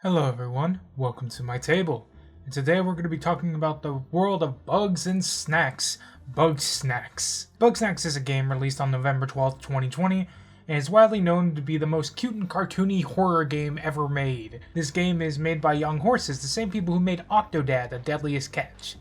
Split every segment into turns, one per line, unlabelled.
Hello everyone, welcome to my table, and today we're going to be talking about the world of bugs and snacks, Bugsnax. Bugsnax is a game released on November 12th, 2020, and is widely known to be the most cute and cartoony horror game ever made. This game is made by Young Horses, the same people who made Octodad, The Deadliest Catch.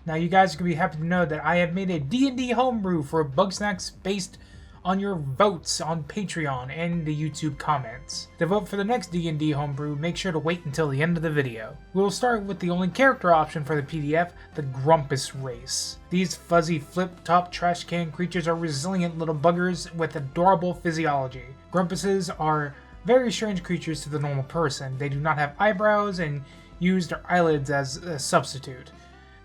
Now you guys are going to be happy to know that I have made a D&D Homebrew for Bugsnax based on your votes on Patreon and the YouTube comments. To vote for the next D&D Homebrew, make sure to wait until the end of the video. We'll start with the only character option for the PDF, the Grumpus race. These fuzzy flip-top trash can creatures are resilient little buggers with adorable physiology. Grumpuses are very strange creatures to the normal person. They do not have eyebrows and use their eyelids as a substitute.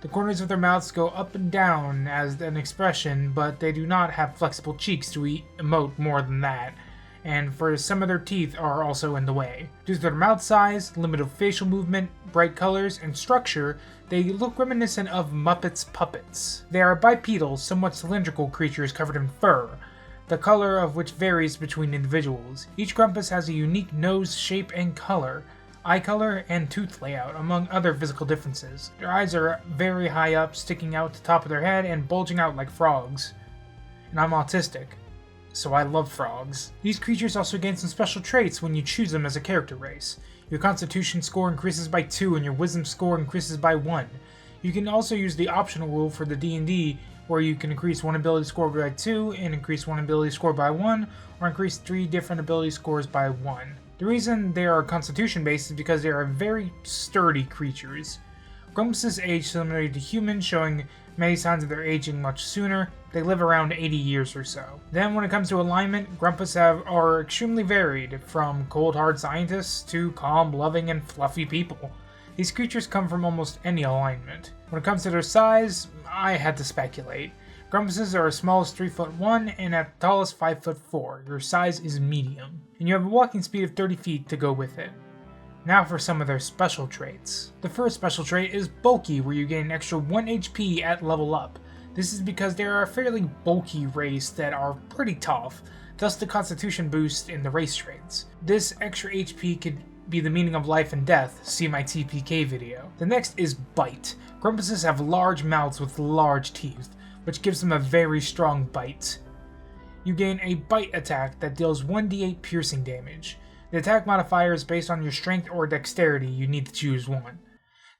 The corners of their mouths go up and down as an expression, but they do not have flexible cheeks to emote more than that, and for some of their teeth are also in the way. Due to their mouth size, limited facial movement, bright colors, and structure, they look reminiscent of Muppets puppets. They are bipedal, somewhat cylindrical creatures covered in fur, the color of which varies between individuals. Each Grumpus has a unique nose shape and color, eye color, and tooth layout, among other physical differences. Their eyes are very high up, sticking out the top of their head and bulging out like frogs. And I'm autistic, so I love frogs. These creatures also gain some special traits when you choose them as a character race. Your Constitution score increases by 2 and your Wisdom score increases by 1. You can also use the optional rule for the D&D where you can increase one ability score by 2 and increase one ability score by 1, or increase 3 different ability scores by 1. The reason they are constitution based is because they are very sturdy creatures. Grumpuses age similarly to humans, showing many signs of their aging much sooner. They live around 80 years or so. Then when it comes to alignment, Grumpus are extremely varied, from cold hard scientists to calm, loving, and fluffy people. These creatures come from almost any alignment. When it comes to their size, I had to speculate. Grumpuses are as small as 3'1" and at the tallest 5'4". Your size is medium, and you have a walking speed of 30 feet to go with it. Now for some of their special traits. The first special trait is bulky, where you gain an extra 1 HP at level up. This is because they are a fairly bulky race that are pretty tough, thus the constitution boost in the race traits. This extra HP could be the meaning of life and death, see my TPK video. The next is bite. Grumpuses have large mouths with large teeth, which gives them a very strong bite. You gain a bite attack that deals 1d8 piercing damage. The attack modifier is based on your strength or dexterity, you need to choose one.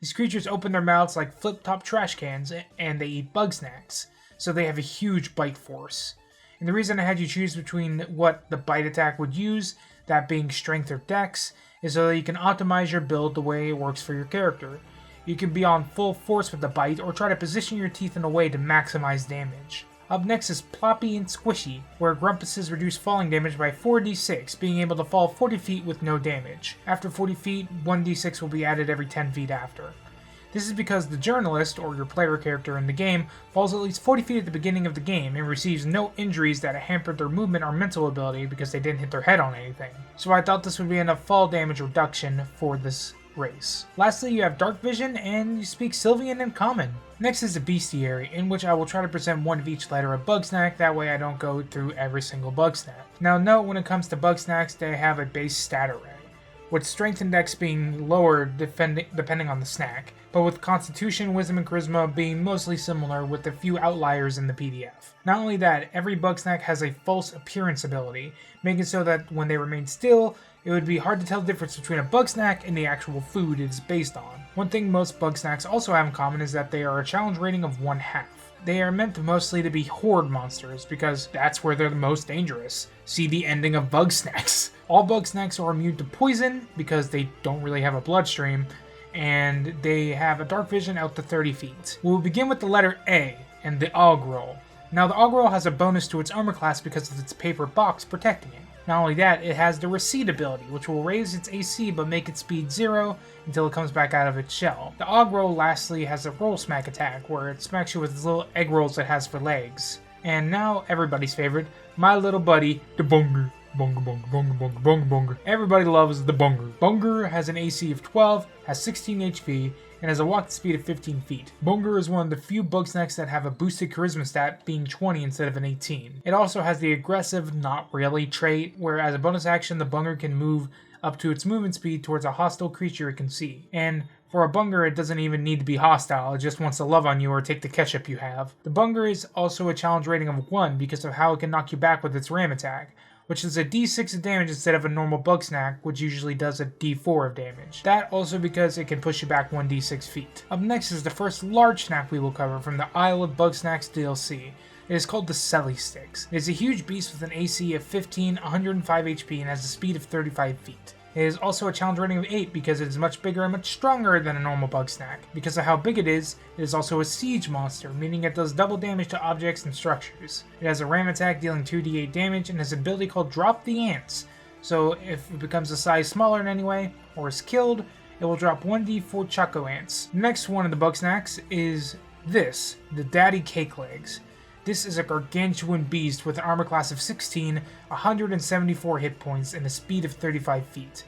These creatures open their mouths like flip-top trash cans, and they eat Bugsnax, so they have a huge bite force. And the reason I had you choose between what the bite attack would use, that being strength or dex, is so that you can optimize your build the way it works for your character. You can be on full force with the bite, or try to position your teeth in a way to maximize damage. Up next is Ploppy and Squishy, where Grumpuses reduce falling damage by 4d6, being able to fall 40 feet with no damage. After 40 feet, 1d6 will be added every 10 feet after. This is because the journalist, or your player character in the game, falls at least 40 feet at the beginning of the game and receives no injuries that hampered their movement or mental ability because they didn't hit their head on anything. So I thought this would be enough fall damage reduction for this race. Lastly, you have dark vision and you speak Sylvian and Common. Next is the bestiary, in which I will try to present one of each letter of Bugsnax, that way I don't go through every single Bugsnax. Now note, when it comes to Bugsnax, they have a base stat array, with strength and dex being lower depending on the snack, but with constitution, wisdom, and charisma being mostly similar with a few outliers in the PDF. Not only that, every Bugsnax has a false appearance ability, making it so that when they remain still, it would be hard to tell the difference between a Bugsnax and the actual food it is based on. One thing most Bugsnax also have in common is that they are a challenge rating of 1/2. They are meant mostly to be horde monsters, because that's where they're the most dangerous. See the ending of Bugsnax. All Bugsnax are immune to poison, because they don't really have a bloodstream, and they have a dark vision out to 30 feet. We'll begin with the letter A, and the Ogrel. Now the Ogrel has a bonus to its armor class because of its paper box protecting it. Not only that, it has the Recede ability, which will raise its AC but make its speed 0 until it comes back out of its shell. The Ogrel lastly has a roll smack attack, where it smacks you with its little egg rolls it has for legs. And now, everybody's favorite, my little buddy, the Bunger. Bunger, bunger, bunger, bunger, bunger, bunger. Everybody loves the Bunger. Bunger has an AC of 12, has 16 HP, and has a walk speed of 15 feet. Bunger is one of the few Bugsnax that have a boosted charisma stat, being 20 instead of an 18. It also has the aggressive not really trait, where as a bonus action the Bunger can move up to its movement speed towards a hostile creature it can see. And for a Bunger, it doesn't even need to be hostile, it just wants to love on you or take the ketchup you have. The Bunger is also a challenge rating of 1 because of how it can knock you back with its ram attack, which is a d6 of damage instead of a normal Bugsnax, which usually does a d4 of damage. That also because it can push you back 1d6 feet. Up next is the first large snack we will cover from the Isle of Bugsnax DLC. It is called the Selly Sticks. It is a huge beast with an AC of 15, 105 HP, and has a speed of 35 feet. It is also a challenge rating of 8 because it is much bigger and much stronger than a normal Bugsnax. Because of how big it is also a siege monster, meaning it does double damage to objects and structures. It has a ram attack dealing 2d8 damage and has an ability called Drop the Ants. So if it becomes a size smaller in any way, or is killed, it will drop 1d4 Choco Ants. Next one of the Bugsnax is this, the Daddy Cake Legs. This is a gargantuan beast with an armor class of 16, 174 hit points, and a speed of 35 feet.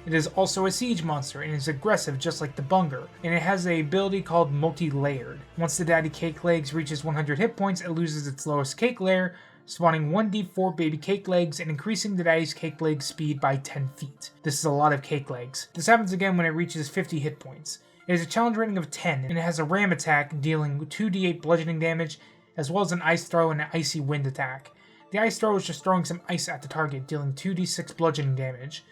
It is also a siege monster and is aggressive just like the Bunger, and it has an ability called Multi-Layered. Once the Daddy Cake Legs reaches 100 hit points, it loses its lowest cake layer, spawning 1d4 baby cake legs and increasing the Daddy's Cake Legs speed by 10 feet. This is a lot of cake legs. This happens again when it reaches 50 hit points. It has a challenge rating of 10, and it has a ram attack dealing 2d8 bludgeoning damage, as well as an ice throw and an icy wind attack. The ice throw is just throwing some ice at the target, dealing 2d6 bludgeoning damage,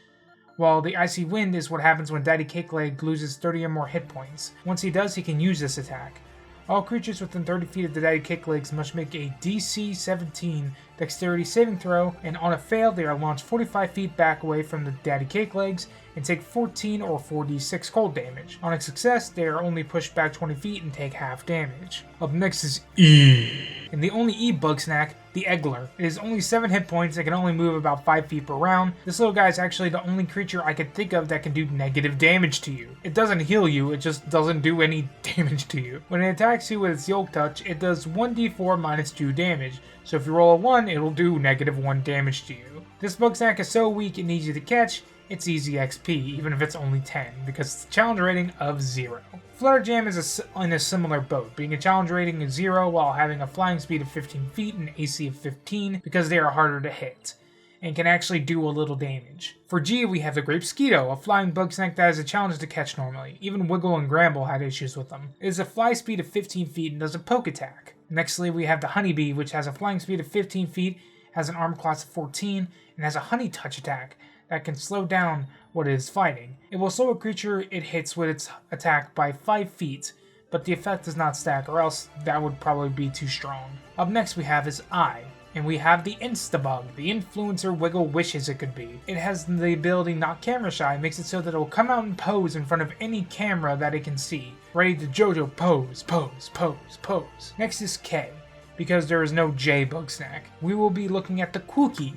while the icy wind is what happens when Daddy Cake Leg loses 30 or more hit points. Once he does, he can use this attack. All creatures within 30 feet of the Daddy Cake Legs must make a DC 17 dexterity saving throw, and on a fail, they are launched 45 feet back away from the Daddy Cake Legs and take 14 or 4d6 cold damage. On a success, they are only pushed back 20 feet and take half damage. Up next is E. And the only E Bugsnax, the Eggler. It is only 7 hit points, it can only move about 5 feet per round. This little guy is actually the only creature I could think of that can do negative damage to you. It doesn't heal you, it just doesn't do any damage to you. When it attacks you with its Yolk Touch, it does 1d4 minus 2 damage. So if you roll a 1, it'll do negative 1 damage to you. This Bugsnax is so weak and easy to catch, it's easy XP, even if it's only 10, because it's a challenge rating of 0. Flutterjam is in a similar boat, being a challenge rating of 0 while having a flying speed of 15 feet and AC of 15 because they are harder to hit, and can actually do a little damage. For G, we have the Grape Skeeto, a flying Bugsnax that is a challenge to catch normally. Even Wiggle and Gramble had issues with them. It is a fly speed of 15 feet and does a poke attack. Nextly, we have the Honeybee, which has a flying speed of 15 feet, has an armor class of 14, and has a Honey Touch attack that can slow down what it is fighting. It will slow a creature it hits with its attack by 5 feet, but the effect does not stack, or else that would probably be too strong. Up next we have is I, and we have the Instabug, the influencer Wiggle wishes it could be. It has the ability Not Camera Shy, makes it so that it will come out and pose in front of any camera that it can see. Ready to JoJo pose, pose, pose, pose. Next is K, because there is no J Bugsnax. We will be looking at the Quookie,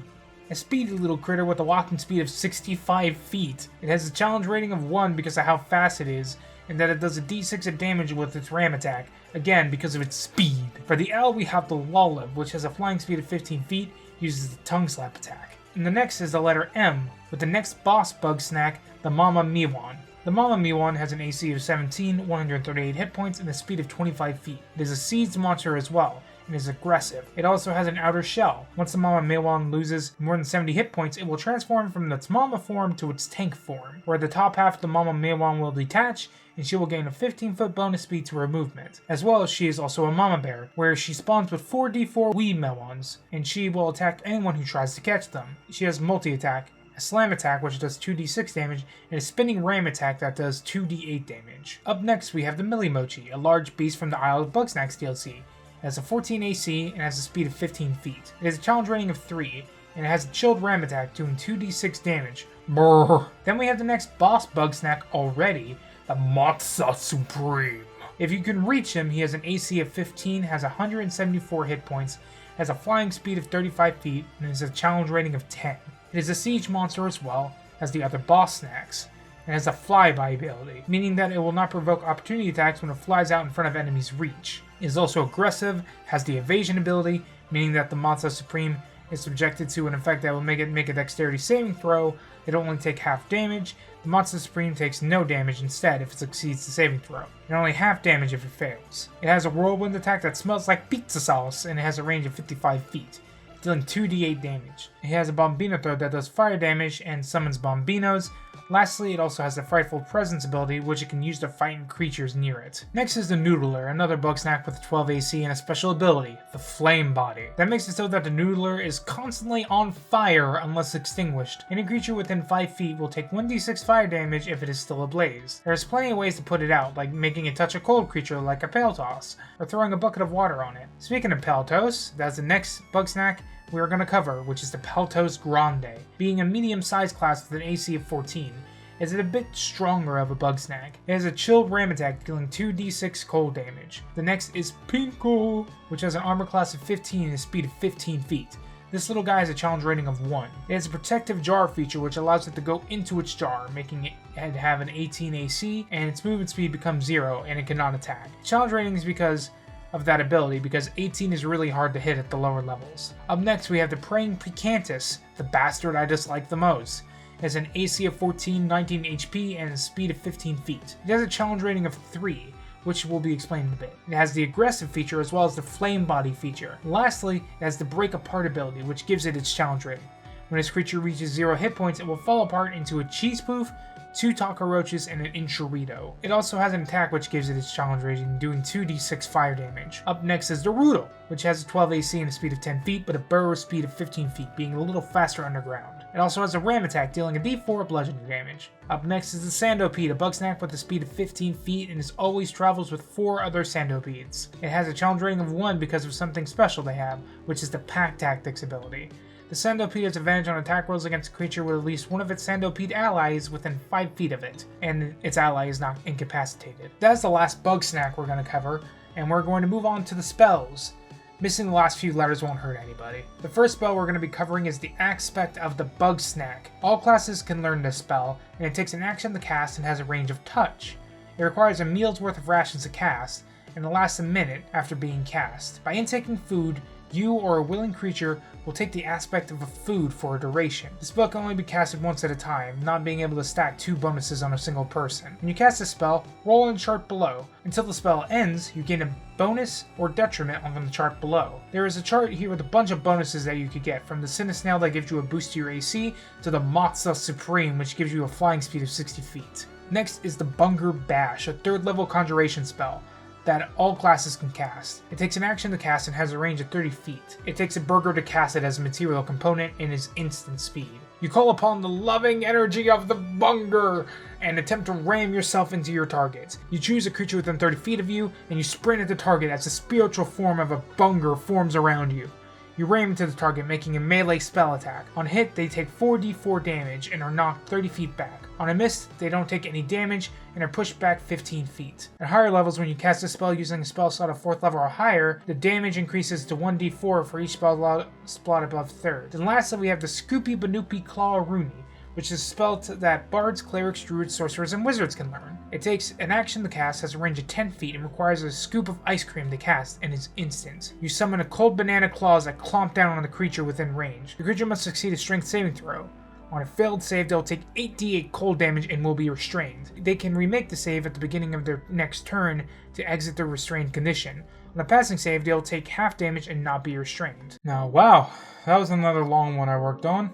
a speedy little critter with a walking speed of 65 feet. It has a challenge rating of 1 because of how fast it is, and that it does a d6 of damage with its ram attack, again because of its speed. For the L, we have the Lullib, which has a flying speed of 15 feet, uses the tongue slap attack. And the next is the letter M, with the next boss Bugsnax, the Mama Miwan. The Mama Miwan has an AC of 17, 138 hit points, and a speed of 25 feet. It is a siege monster as well, and is aggressive. It also has an outer shell. Once the Mama Miwan loses more than 70 hit points, it will transform from its Mama form to its tank form, where the top half of the Mama Miwan will detach, and she will gain a 15-foot bonus speed to her movement. As well as she is also a Mama Bear, where she spawns with 4d4 wee Melons, and she will attack anyone who tries to catch them. She has multi-attack, a slam attack which does 2d6 damage, and a spinning ram attack that does 2d8 damage. Up next we have the Millimochi, a large beast from the Isle of Bugsnax DLC. It has a 14 AC and has a speed of 15 feet. It has a challenge rating of 3, and it has a chilled ram attack doing 2d6 damage. Brrr. Then we have the next boss Bugsnax already, the Matza Supreme. If you can reach him, he has an AC of 15, has 174 hit points, has a flying speed of 35 feet, and has a challenge rating of 10. It is a siege monster as well as the other Bugsnax, and has a flyby ability, meaning that it will not provoke opportunity attacks when it flies out in front of enemies' reach. It is also aggressive, has the evasion ability, meaning that the Matza Supreme is subjected to an effect that will make it make a dexterity saving throw. It'll only take half damage. The Matza Supreme takes no damage instead if it succeeds the saving throw, and only half damage if it fails. It has a whirlwind attack that smells like pizza sauce, and it has a range of 55 feet. dealing 2d8 damage. It has a Bombino throw that does fire damage and summons Bombinos. Lastly, it also has the Frightful Presence ability, which it can use to fight creatures near it. Next is the Noodler, another Bugsnax with a 12 AC and a special ability, the Flame Body. That makes it so that the Noodler is constantly on fire unless extinguished. Any creature within 5 feet will take 1d6 fire damage if it is still ablaze. There's plenty of ways to put it out, like making it touch a cold creature like a Peltos, or throwing a bucket of water on it. Speaking of Peltos, that's the next Bugsnax we're going to cover, which is the Peltos Grande. Being a medium-sized class with an AC of 14, is it a bit stronger of a Bugsnax. It has a chilled ram attack dealing 2d6 cold damage. The next is Pinkle, which has an armor class of 15 and a speed of 15 feet. This little guy has a challenge rating of 1. It has a protective jar feature which allows it to go into its jar, making it have an 18 AC, and its movement speed becomes 0 and it cannot attack. Challenge rating is because of that ability, because 18 is really hard to hit at the lower levels. Up next we have the Praying Picantus, the bastard I dislike the most. It has an AC of 14, 19 HP, and a speed of 15 feet. It has a challenge rating of 3, which will be explained in a bit. It has the aggressive feature as well as the flame body feature. Lastly, it has the break apart ability, which gives it its challenge rating. When this creature reaches 0 hit points, it will fall apart into a cheese poof, 2 taco roaches, and an enchilito. It also has an attack which gives it its challenge rating, doing 2d6 fire damage. Up next is the Rudel, which has a 12 AC and a speed of 10 feet, but a burrow speed of 15 feet, being a little faster underground. It also has a ram attack, dealing a d4 bludgeoning damage. Up next is the Sandopede, a Bugsnax with a speed of 15 feet and always travels with 4 other Sandopedes. It has a challenge rating of 1 because of something special they have, which is the Pack Tactics ability. The Sandopede has advantage on attack rolls against a creature with at least one of its Sandopede allies within 5 feet of it, and its ally is not incapacitated. That's the last Bugsnax we're going to cover, and we're going to move on to the spells. Missing the last few letters won't hurt anybody. The first spell we're going to be covering is the Aspect of the Bugsnax. All classes can learn this spell, and it takes an action to cast and has a range of touch. It requires a meal's worth of rations to cast, and it lasts a minute after being cast. By intaking food, you or a willing creature will take the aspect of a food for a duration. The spell can only be casted once at a time, not being able to stack 2 bonuses on a single person. When you cast a spell, roll on the chart below. Until the spell ends, you gain a bonus or detriment on the chart below. There is a chart here with a bunch of bonuses that you could get, from the Cinesnail that gives you a boost to your AC, to the Mozza Supreme, which gives you a flying speed of 60 feet. Next is the Bunger Bash, a 3rd level conjuration spell that all classes can cast. It takes an action to cast and has a range of 30 feet. It takes a burger to cast it as a material component and is instant speed. You call upon the loving energy of the Bunger and attempt to ram yourself into your target. You choose a creature within 30 feet of you and you sprint at the target as the spiritual form of a Bunger forms around you. You ram into the target, making a melee spell attack. On hit, they take 4d4 damage and are knocked 30 feet back. On a miss, they don't take any damage and are pushed back 15 feet. At higher levels, when you cast a spell using a spell slot of 4th level or higher, the damage increases to 1d4 for each spell slot above 3rd. Then lastly, we have the Scoopy Banoopy Claw Rooney, which is a spell that bards, clerics, druids, sorcerers, and wizards can learn. It takes an action to cast, has a range of 10 feet, and requires a scoop of ice cream to cast, and is instant. You summon a cold banana claws that clomp down on the creature within range. The creature must succeed a strength saving throw. On a failed save, they'll take 8d8 cold damage and will be restrained. They can remake the save at the beginning of their next turn to exit their restrained condition. On a passing save, they'll take half damage and not be restrained. Now, wow, that was another long one I worked on.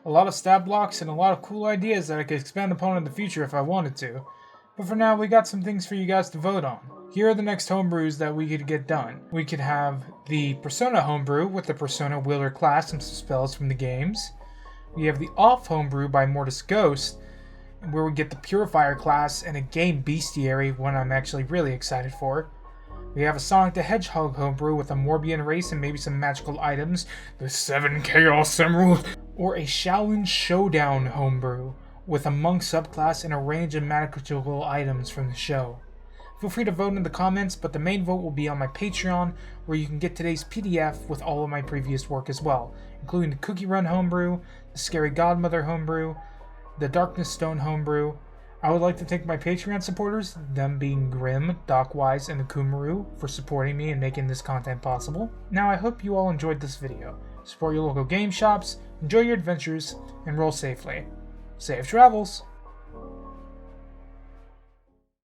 A lot of stat blocks and a lot of cool ideas that I could expand upon in the future if I wanted to. But for now, we got some things for you guys to vote on. Here are the next homebrews that we could get done. We could have the Persona homebrew with the Persona Wielder class and some spells from the games. We have the Off homebrew by Mortis Ghost, where we get the Purifier class and a game bestiary, one I'm actually really excited for. We have a Sonic the Hedgehog homebrew with a Morbian race and maybe some magical items, the 7 Chaos Emeralds, or a Shaolin Showdown homebrew with a monk subclass and a range of magical items from the show. Feel free to vote in the comments, but the main vote will be on my Patreon, where you can get today's PDF with all of my previous work as well, including the Cookie Run homebrew, the Scary Godmother homebrew, the Darkness Stone homebrew. I would like to thank my Patreon supporters, them being Grim, Dockwise, and Akumaru, for supporting me and making this content possible. Now I hope you all enjoyed this video. Support your local game shops, enjoy your adventures, and roll safely. Safe travels!